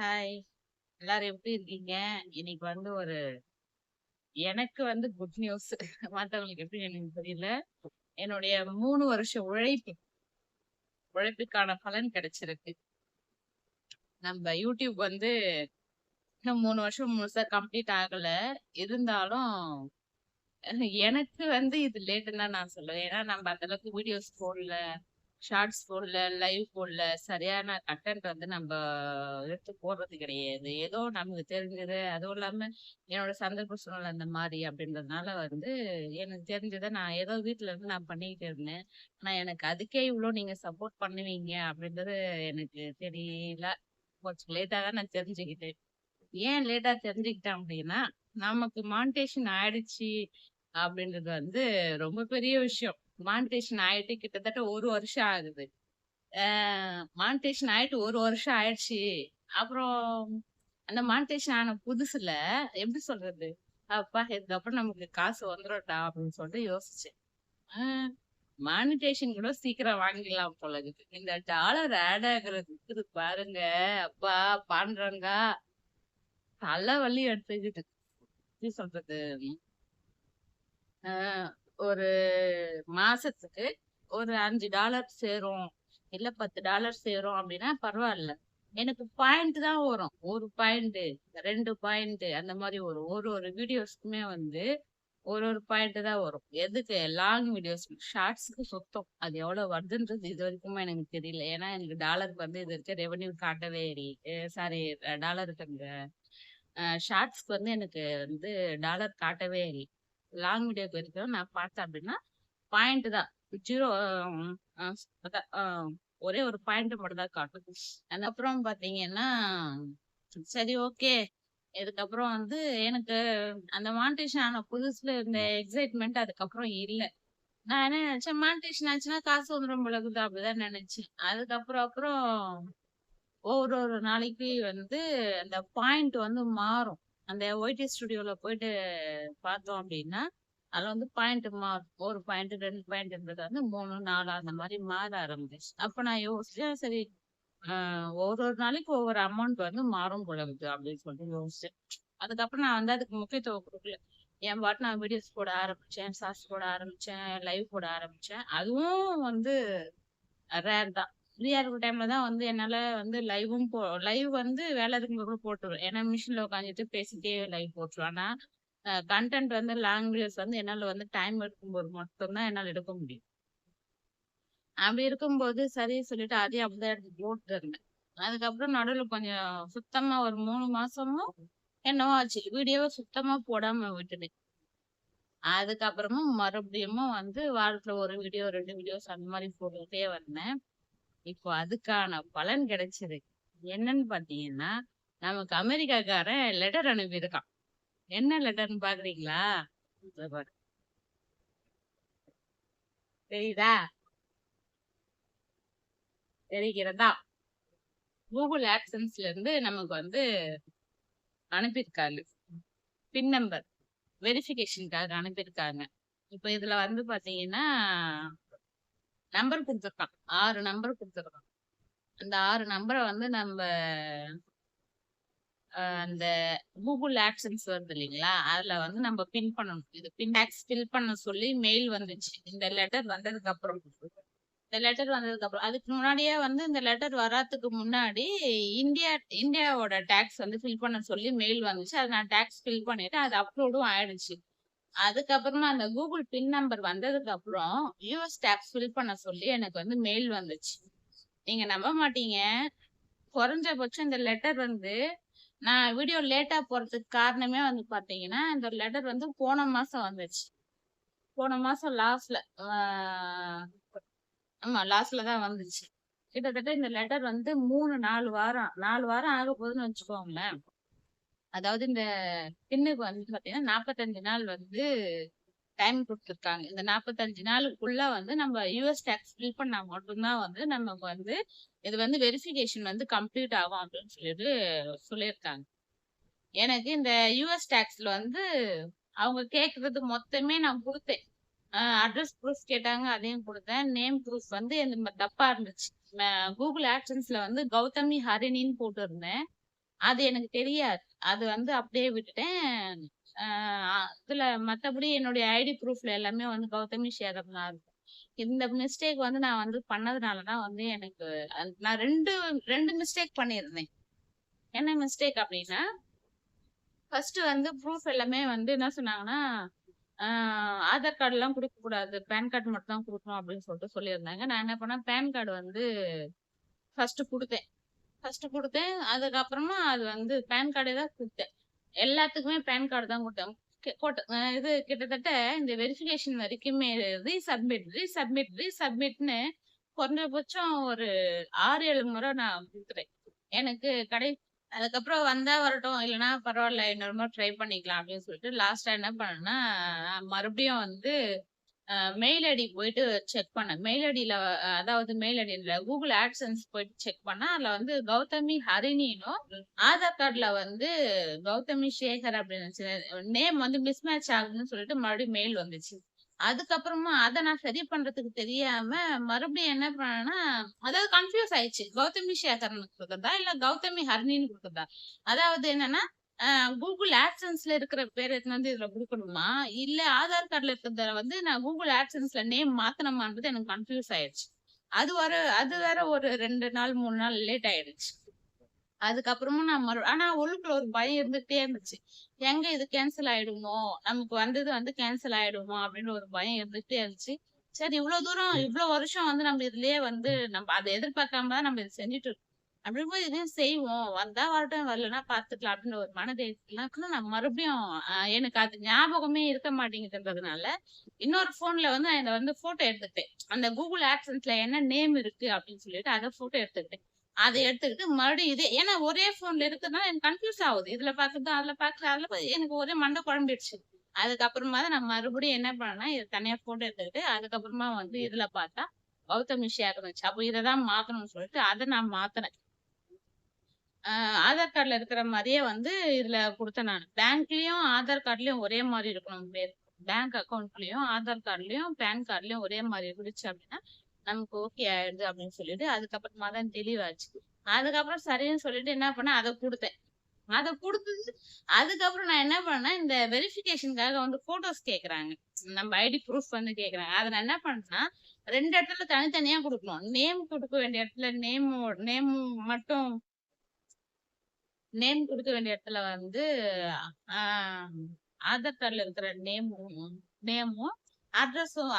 Hi, எல்லாரும் எப்படி இருக்கீங்க? இன்னைக்கு வந்து எனக்கு குட் நியூஸ். மத்தவங்களுக்கு எப்படி எனக்கு தெரியல. என்னுடைய 3 வருஷ உழைப்புக்கான பலன் கிடைச்சிருக்கு. நம்ம யூடியூப் இன்னும் 3 வருஷம் முழுசா கம்ப்ளீட் ஆகல. இருந்தாலும் எனக்கு இது லேட்டுன்னு தான் நான் சொல்லுவேன். ஏன்னா நம்ம அந்த அளவுக்கு வீடியோஸ் போடல, ஷார்ட்ஸ் போடல, லைவ் போடல, சரியான கண்டென்ட் நம்ம எடுத்து போடுறது கிடையாது. ஏதோ நமக்கு தெரிஞ்சது, அதுவும் இல்லாம என்னோட சந்தர்ப்ப சூழ்நிலை அந்த மாதிரி அப்படின்றதுனால எனக்கு தெரிஞ்சதை நான் ஏதோ வீட்ல இருந்து நான் பண்ணிக்கிட்டு இருந்தேன். ஆனா எனக்கு அதுக்கே இவ்வளோ நீங்க சப்போர்ட் பண்ணுவீங்க அப்படின்றது எனக்கு தெரியல. கொஞ்சம் லேட்டா தான் நான் தெரிஞ்சுக்கிட்டேன். ஏன் லேட்டா தெரிஞ்சுக்கிட்டேன் அப்படின்னா, நமக்கு மானிட்டேஷன் ஆயிடுச்சு அப்படின்றது ரொம்ப பெரிய விஷயம். மானிட்டேஷன் ஆயிட்டு கிட்டத்தட்ட 1 வருஷம் ஆகுது. மானிட்டேஷன் ஆயிட்டு 1 வருஷம் ஆயிடுச்சு. அப்புறம் அந்த மானிட்டேஷன் ஆன புதுசுல எப்படி சொல்றது? அப்பா இதுக்கப்புறம் நமக்கு காசு வந்துரும்டா அப்படின்னு சொல்லிட்டு யோசிச்சேன். ஆ மானிட்டேஷன் கூட சீக்கிரம் வாங்கிடலாம் போல இருக்கு. இந்த டாலர் ஆட் ஆகுறது இருக்குது பாருங்க. அப்பா பாண்டுறங்கா தலைவலி எடுத்துக்கிட்டு. எப்படி சொல்றது? ஆஹ் ஒரு மாசத்துக்கு ஒரு $5 சேரும், இல்ல $10 சேரும் அப்படின்னா பரவாயில்ல. எனக்கு பாயிண்ட் தான் வரும். 1 பாயிண்ட், 2 பாயிண்ட் அந்த மாதிரி வரும். ஒரு ஒரு வீடியோஸ்க்குமே ஒரு ஒரு பாயிண்ட் தான் வரும். எதுக்கு லாங் வீடியோஸ், ஷார்ட்ஸ்க்கு சுத்தம் அது எவ்வளவு வருதுன்றது இது வரைக்குமே எனக்கு தெரியல. ஏன்னா எனக்கு டாலருக்கு இது வரைக்கும் ரெவென்யூ காட்டவே சாரி, டாலருக்கு அந்த ஷார்ட்ஸ்க்கு எனக்கு டாலர் காட்டவே இல்லை. லாங் வீடியோக்கு வரைக்கும் நான் பார்த்தேன் அப்படின்னா பாயிண்ட் தான். ஜீரோ, அதான் ஒரே ஒரு பாயிண்ட் மட்டும் தான் காட்டும். அதுக்கப்புறம் பாத்தீங்கன்னா சரி, ஓகே. இதுக்கப்புறம் எனக்கு அந்த மானிட்டேஷன் ஆன புதுசுல இருந்த எக்ஸைட்மெண்ட் அதுக்கப்புறம் இல்ல. நான் என்ன நினைச்சேன், மானிட்டேஷன் ஆச்சுன்னா காசு வந்துடும் போல இருக்குது அப்படிதான் நினைச்சேன். அப்புறம் ஒரு ஒரு நாளைக்கு அந்த பாயிண்ட் மாறும். அந்த ஒய்டி ஸ்டுடியோல போயிட்டு பார்த்தோம் அப்படின்னா அதுல பாயிண்ட் மாறும். 1 பாயிண்ட், 2 பாயிண்ட்ன்றது 3, 4 அந்த மாதிரி மாற ஆரம்பிச்சு. அப்ப நான் யோசிச்சேன், சரி ஒரு ஒரு நாளைக்கு ஒவ்வொரு அமௌண்ட் மாறும் போல இருக்கு அப்படின்னு சொல்லிட்டு யோசிச்சேன். அதுக்கப்புறம் நான் அதுக்கு முக்கியத்துவம் கொடுக்கல. என் பாட்டு நான் வீடியோஸ் போட ஆரம்பிச்சேன், ஷார்ட்ஸ் போட ஆரம்பிச்சேன், லைவ் போட ஆரம்பிச்சேன். அதுவும் ரேர் தான். ஃப்ரீயா இருக்கிற டைம்ல தான் என்னால லைவும் லைவ் வேலை இருக்கும்போது கூட போட்டுருவேன். ஏன்னா மிஷின்ல உட்காந்துட்டு பேசிட்டே லைவ் போட்டுருவேன். ஆனா கண்டென்ட் லாங்குவேஜ் என்னால டைம் எடுக்கும்போது மட்டும்தான் என்னால எடுக்க முடியும். அப்படி இருக்கும்போது சரி சொல்லிட்டு அதையும் அப்படிதான் எடுத்து போட்டு இருந்தேன். அதுக்கப்புறம் நடுவுல கொஞ்சம் சுத்தமா ஒரு 3 மாசமும் என்னவோ ஆச்சு, வீடியோவை சுத்தமா போடாம விட்டுட்டேன். அதுக்கப்புறமும் மறுபடியும் வாரத்துல ஒரு வீடியோ, 2 வீடியோஸ் அந்த மாதிரி போட்டுட்டே வந்தேன். இப்போ அதுக்கான பலன் கிடைச்சது. என்னன்னு பாத்தீங்கன்னா, நமக்கு அமெரிக்காக்காரன் லெட்டர் அனுப்பியிருக்கான். என்ன லெட்டர்னு பாக்குறீங்களா? இதோ பாரு. தெரியுதா? தெரிகிறதா? கூகுள் ஆட்சன்ஸ்ல இருந்து நமக்கு அனுப்பியிருக்காங்க. பின் நம்பர் வெரிஃபிகேஷனுக்காக அனுப்பியிருக்காங்க. இப்ப இதுல பாத்தீங்கன்னா நம்பர் கொடுத்துருக்கான். 6 நம்பர் கொடுத்துருக்கான். அந்த 6 நம்பரை நம்ம அந்த கூகுள் ஆட்சன்ஸ் வருது இல்லைங்களா, அதுல நம்ம பின் பண்ணணும். இது பின் டாக்ஸ் ஃபில் பண்ண சொல்லி மெயில் வந்துச்சு. இந்த லெட்டர் வந்ததுக்கு அப்புறம், அதுக்கு முன்னாடியே இந்த லெட்டர் வராதுக்கு முன்னாடி இந்தியாவோட டாக்ஸ் ஃபில் பண்ண சொல்லி மெயில் வந்துச்சு. அது நான் டாக்ஸ் ஃபில் பண்ணிட்டு அது அப்லோடும் ஆயிடுச்சு. அதுக்கப்புறமா அந்த கூகுள் பின் நம்பர் வந்ததுக்கு அப்புறம் யூஎஸ் டாக்ஸ் ஃபில் பண்ண சொல்லி எனக்கு மெயில் வந்துச்சு. நீங்க நம்ப மாட்டீங்க, குறைஞ்சபட்சம் இந்த லெட்டர் நான் வீடியோ லேட்டா போறதுக்கு காரணமே பாத்தீங்கன்னா, இந்த லெட்டர் போன மாசம் வந்துச்சு. போன மாசம் லாஸ்ட்ல, ஆமா லாஸ்ட்ல தான் வந்துச்சு. கிட்டத்தட்ட இந்த லெட்டர் 4 வாரம் ஆக போகுதுன்னு வச்சுக்கோங்களேன். அதாவது இந்த பின்னுக்கு பாத்தீங்கன்னா 45 நாள் டைம் கொடுத்துருக்காங்க. இந்த 45 நாளுக்குள்ள நம்ம யூஎஸ் டாக்ஸ் ஃபில் பண்ணா மட்டும்தான் நமக்கு இது வெரிஃபிகேஷன் கம்ப்ளீட் ஆகும் அப்படின்னு சொல்லியிருக்காங்க. எனக்கு இந்த யூஎஸ் டாக்ஸ்ல அவங்க கேக்குறது மொத்தமே நான் கொடுத்தேன். அட்ரஸ் ப்ரூஃப் கேட்டாங்க, அதையும் கொடுத்தேன். நேம் ப்ரூஃப் தப்பா இருந்துச்சு. கூகுள் ஆக்ஷன்ஸ்ல கௌதமி ஹரிணின்னு போட்டு இருந்தேன். அது எனக்கு தெரியாது. அது வந்து அப்படியே விட்டுட்டேன். இதுல மத்தபடி என்னுடைய ஐடி ப்ரூஃப்ல எல்லாமே வந்து கௌதமி சேகர் தான் இருக்கும். இந்த மிஸ்டேக் வந்து நான் வந்து பண்ணதுனால தான் வந்து எனக்கு நான் 2 மிஸ்டேக் பண்ணியிருந்தேன். என்ன மிஸ்டேக் அப்டின்னா, ஃபர்ஸ்ட் வந்து ப்ரூஃப் எல்லாமே வந்து என்ன சொன்னாங்கன்னா, ஆதார் கார்ட்லாம் குடுக்கக்கூடாது. பான் கார்ட் மட்டும் தான் குடுக்கணும் அப்படின்னு சொல்லிட்டு சொல்லியிருந்தாங்க. நான் என்ன பண்ணேன், பான் கார்டு வந்து ஃபர்ஸ்ட் குடுத்தேன். அதுக்கப்புறமா அது வந்து பான் கார்டே தான் குடுத்தேன். எல்லாத்துக்குமே பான் கார்டு தான் குடுத்தேன். இது கிட்டத்தட்ட இந்த வெரிஃபிகேஷன் வரைக்குமே ரீசப்மிட்ன்னு குறைஞ்சபட்சம் ஒரு 6, 7 முறை நான் குடுத்துட்டேன். எனக்கு அதுக்கப்புறம் வந்தா வரட்டும், இல்லன்னா பரவால்ல இன்னொரு முறை ட்ரை பண்ணிக்கலாம் அப்படின்னு சொல்லிட்டு லாஸ்ட்டா என்ன பண்ணேன்னா, மறுபடியும் வந்து மெயில் ஐடி போயிட்டு செக் பண்ணேன். மெயில் ஐடில அதாவது மெயில் ஐடில Google AdSense போயிட்டு செக் பண்ணா, அதுல வந்து கௌதமி ஹரிணின்னும், ஆதார் கார்டுல வந்து கௌதமி சேகர் அப்படின்னு இருந்துச்சு. நேம் வந்து மிஸ்மேட்ச் ஆகுதுன்னு சொல்லிட்டு மறுபடியும் மெயில் வந்துச்சு. அதுக்கப்புறமா அத நான் சரி பண்றதுக்கு தெரியாம மறுபடியும் என்ன பண்ணேன்னா, அதாவது கன்ஃப்யூஸ் ஆயிடுச்சு. கௌதமி சேகர்ன்னு குடுக்கறதா, இல்ல கௌதமி ஹரிணின்னு குடுக்கறதா? அதாவது என்னன்னா, Google AdSenseல இருக்கிற பேர எடுத்துன்னு வந்து இதுல குடுக்கணுமா? இல்ல ஆதார் கார்டுல இருக்கிறத வந்து நான் Google AdSenseல நேம் மாத்தணுமான்றது எனக்கு கன்ஃப்யூஸ் ஆயிடுச்சு. அது வேற ஒரு 2 நாள், 3 நாள் லேட் ஆயிடுச்சு. அதுக்கப்புறமும் நான் ஆனா உள்ளுக்குள்ள ஒரு பயம் இருந்துகிட்டே இருந்துச்சு. எங்க இது கேன்சல் ஆயிடுமோ? நமக்கு வந்தது வந்து கேன்சல் ஆயிடுமோ? அப்படின்னு ஒரு பயம் இருந்துகிட்டே இருந்துச்சு. சரி இவ்ளோ தூரம், இவ்ளோ வருஷம் வந்து நம்ம இதுலயே வந்து நம்ம அத எதிர்பார்க்காம தான் நம்ம இத செஞ்சுட்டு இருக்கோம். அப்படிங்கும்போது இதையும் செய்வோம். வந்தா வரட்டும், வரலன்னா பார்த்துக்கலாம் அப்படின்னு ஒரு மனதைரியத்துல நான் மறுபடியும் எனக்கு அது ஞாபகமே இருக்க மாட்டேங்குதுன்றதுனால, இன்னொரு ஃபோன்ல வந்து நான் இத வந்து ஃபோட்டோ எடுத்துக்கிட்டேன். அந்த Google AdSenseல என்ன நேம் இருக்கு அப்படின்னு சொல்லிட்டு அத ஃபோட்டோ எடுத்துக்கிட்டேன். அத எடுத்துக்கிட்டு மறுபடியும் ஏன்னா ஒரே ஃபோன்ல இருக்கிறதுனால எனக்கு கன்ஃப்யூஸ் ஆகுது. இதுல பார்க்குறது, அதுல பார்க்குறது, எனக்கு ஒரே மண்டை குழம்பிடுச்சு. அதுக்கப்புறமா தான் நான் மறுபடியும் என்ன பண்ணேன்னா, இத தனியா ஃபோட்டோ எடுத்துக்கிட்டு, அதுக்கப்புறமா வந்து இதுல பார்த்தா கௌதமி ஷேர் இருந்துச்சு. அப்போ இத தான் மாத்தணும்னு சொல்லிட்டு அத நான் மாத்துனேன். ஆதார் கார்டுல இருக்கிற மாரியே வந்து இதுல குடுத்தேன் நானு. பேங்க்லயும், ஆதார் கார்ட்லயும் ஒரே மாரி இருக்கணும் பேர். பேங்க் அக்கவுண்ட்லயும், ஆதார் கார்ட்லயும், பான் கார்ட்லயும் ஒரே மாரி இருந்துச்சு அப்படின்னா, நமக்கு ஓகே ஆயிடுது அப்படின்னு சொல்லிட்டு, அதுக்கப்புறமா தான் தெளிவாச்சு. அதுக்கப்புறம் சரின்னு சொல்லிட்டு என்ன பண்ணேன், அத குடுத்தேன். அத குடுத்தது அதுக்கப்புறம் நான் என்ன பண்ணேன், இந்த வெரிஃபிகேஷனுக்காக வந்து ஃபோட்டோஸ் கேட்கறாங்க. நம்ம ஐடி ப்ரூஃப் வந்து கேட்கறாங்க. அத நான் என்ன பண்ணேன்னா, 2 இடத்துல தனித்தனியா குடுக்கணும். நேம் குடுக்க வேண்டிய இடத்துல நேம் மட்டும் நேம் குடுக்க வேண்டிய இடத்துல வந்து ஆ ஆதார் கார்டுல இருக்கிற நேமும், அட்ரஸும்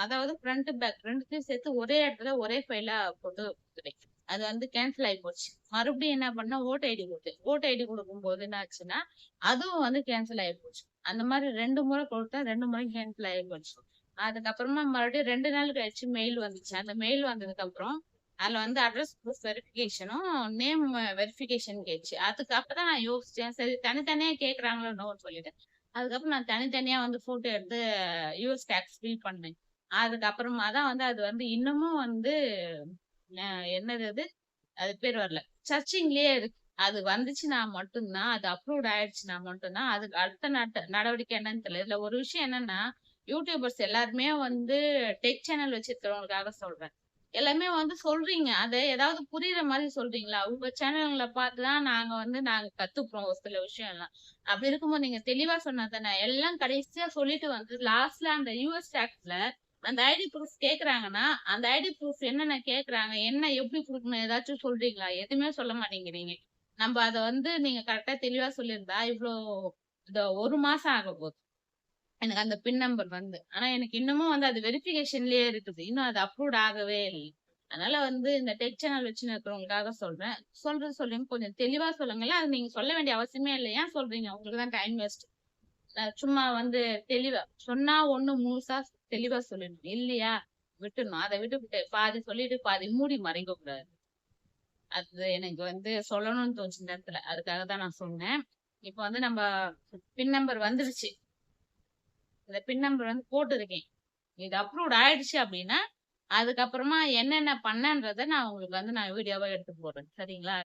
அதாவது ஃப்ரண்ட், பேக் 2த்தையும் சேர்த்து ஒரே இடத்துல ஒரே ஃபைலா போட்டு குடுத்துட்டேன். அது வந்து கேன்சல் ஆயி போச்சு. மறுபடியும் என்ன பண்ணேன், ஓட்டர் ஐடி குடுத்தேன். ஓட்டர் ஐடி குடுக்கும்போது என்ன ஆச்சுன்னா, அதுவும் வந்து கேன்சல் ஆயி போச்சு. அந்த மாரி 2 முறை குடுத்தேன். 2 முறையும் கேன்சல் ஆயி போச்சு. அதுக்கப்புறமா மறுபடியும் 2 நாள் கழிச்சு மெயில் வந்துச்சு. அந்த மெயில் வந்ததுக்கு அப்புறம் அதுல வந்து அட்ரஸ் ப்ரூஃப் வெரிஃபிகேஷனும், நேம் வெரிஃபிகேஷன் கேட்டுச்சு. அப்பதான் நான் யோசிச்சேன். சரி தனித்தனியா கேட்கறாங்களோ என்னவோன்னு சொல்லிட்டு. அதுக்கப்புறம் நான் தனித்தனியா வந்து ஃபோட்டோ எடுத்து யுஎஸ் டாக்ஸ் ஃபில் பண்ணேன். அதுக்கப்புறமா தான் வந்து அது வந்து இன்னமும் வந்து என்னது அது? அது பேர் வரல. சர்ச்சிங்லயே இருக்கு. அது வந்துச்சுன்னா மட்டும் தான், அது அப்ரூவ்ட் ஆயிடுச்சுன்னா மட்டும் தான், அதுக்கு அடுத்த நடவடிக்கை என்னன்னு தெரியல. இதுல ஒரு விஷயம் என்னன்னா, யூடியூபர்ஸ் எல்லாருமே வந்து டெக் சேனல் வச்சிருக்கிறவங்களுக்காக சொல்றேன். எல்லாமே வந்து சொல்றீங்க. அத ஏதாவது புரியுற மாரி சொல்றீங்களா? உங்க சேனல்ல பார்த்து தான் நாங்க கத்துக்குறோம் ஒரு சில விஷயம்லாம். அப்படி இருக்கும்போது நீங்க தெளிவா சொன்னா தானே. எல்லாம் கடைசியா சொல்லிட்டு வந்து லாஸ்ட்ல அந்த யுஎஸ் டாக்ஸ்ல அந்த ஐடி ப்ரூஃப் கேக்குறாங்கன்னா, அந்த ஐடி ப்ரூஃப் என்னென்ன கேக்குறாங்க? என்ன எப்படி குடுக்கணும்? ஏதாச்சும் சொல்றீங்களா? எதுவுமே சொல்ல மாட்டேங்கிறீங்க. நம்ப அத வந்து நீங்க கரெக்ட்டா தெளிவா சொல்லியிருந்தா, இந்த 1 மாசம் ஆகப்போது. எனக்கு அந்த பின் நம்பர் வந்து. ஆனா எனக்கு இன்னமும் வந்து அது வெரிஃபிகேஷன்லயே இருக்குது. இன்னும் அது அப்ரூவ்ட் ஆகவே இல்ல. அதனால வந்து இந்த டெக் சேனல் வச்சுன்னு இருக்கிறவங்களுக்காக சொல்றேன். சொல்லுங்க கொஞ்சம் தெளிவா சொல்லுங்களேன். அது நீங்க சொல்ல வேண்டிய அவசியமே இல்ல. ஏன் சொல்றீங்க? உங்களுக்கு தான் டைம் வேஸ்ட். சும்மா வந்து தெளிவா சொன்னா ஒண்ணு முழுசா தெளிவா சொல்லணும். இல்லையா? விட்டுடணும். அத விட்டுப்புட்டு பாதி சொல்லிட்டு பாதி மூடி மறைக்க கூடாது. அது எனக்கு வந்து சொல்லணும்னு தோணுச்சு இந்த இடத்துல. அதுக்காக தான் நான் சொன்னேன். இப்ப வந்து நம்ம பின் நம்பர் வந்துருச்சு. இந்த பின் நம்பர் வந்து போட்டிருக்கேன். இது அப்ரூவ்ட் ஆயிடுச்சு அப்படின்னா, அதுக்கப்புறமா என்னென்ன பண்ணேன்றத நான் உங்களுக்கு வந்து வீடியோவா எடுத்து போடுறேன். சரிங்களா?